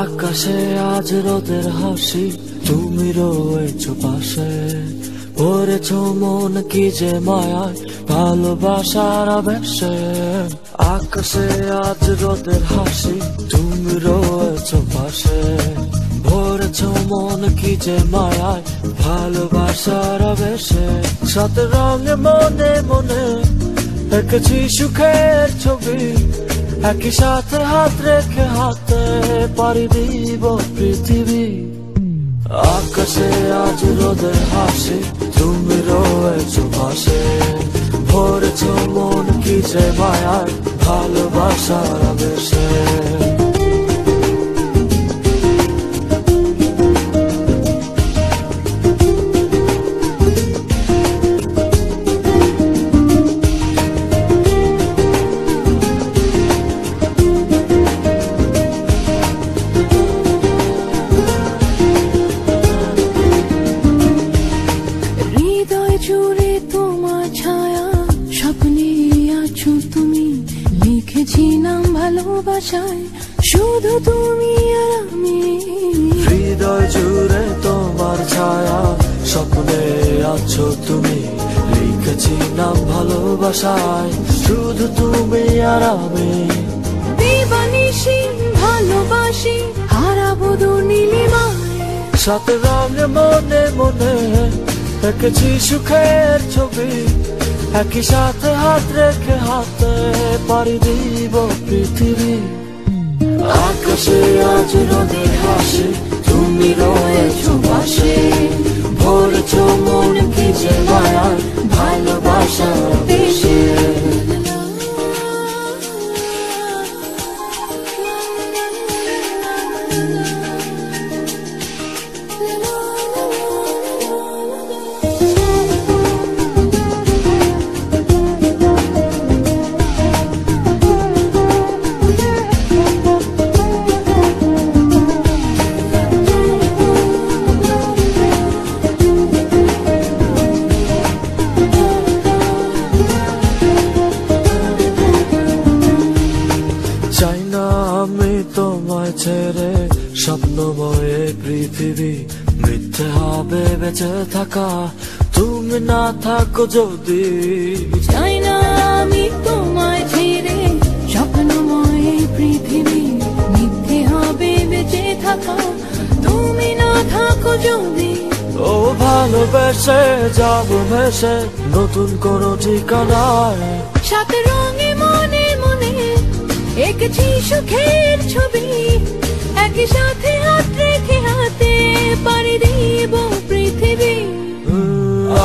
আকাশে আজ রোদের হাসি, তুমি রয়েছো পাশে, পড়েছো মন কি যে মায়ায় ভালোবাসার আবেশে। আকাশে আজ রোদের হাসি, তুমি রয়েছো পাশে, ভরেছো মন কি যে মায়ায় ভালোবাসার আবেশে। সাত রঙে মনে মনে এঁকেছি সুখের ছবি, একই সাথে হাত রেখে হাতে পাড়ি দিব পৃথিবী। আকাশে আজ রোদের হাসি, তুমি রয়েছো পাশে, ভরেছো মন কি যে মায়ায় ভালোবাসার আবেশে। জুড়ে তোমার ছায়া, স্বপ্নে আছো তুমি, লিখেছি নাম ভালোবাসায়, শুধু তুমি আর আমি। হৃদয় জুড়ে তোমার ছায়া, স্বপ্নে আছো তুমি, লিখেছি নাম ভালোবাসায়, শুধু তুমি আর আমি। দিবানিশি ভালোবাসি, হারাবো দূর নীলিমায়। সাত রঙে মনে মনে এঁকেছি সুখের ছবি, একই সাথে হাত রেখে হাতে পাড়ি দিব পৃথিবী। আকাশে আজ রোদের হাসি, তুমি রয়েছো পাশে, ভরেছো মন কি যে মায়ায় ভালোবাসার আবেশে। চাই না আমি তোমায় ছেড়ে স্বপ্নময় পৃথিবী, মিথ্যে হবে বেঁচে থাকা তুমি না থাকো যদি। চাই না আমি তোমায় ছেড়ে স্বপ্নময় পৃথিবী, মিথ্যে হবে বেঁচে থাকা তুমি না থাকো যদি। ও ভালোবেসে যাবো ভেসে নতুন কোনো ঠিকানায়, সাত রঙে মনে মনে এঁকেছি সুখের ছবি, একই সাথে হাত রেখে হাতে পাড়ি দিব পৃথিবী।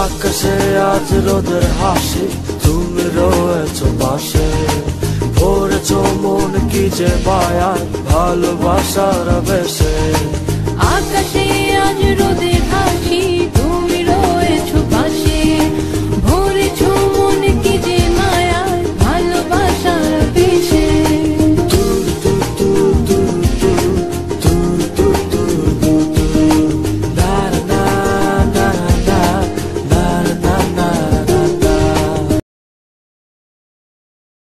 আকাশে আজ রোদের হাসি, তুমি রয়েছো পাশে, ভরেছো মন কি যে মায়ায় ভালোবাসার আবেশে। আকাশে আজ রোদের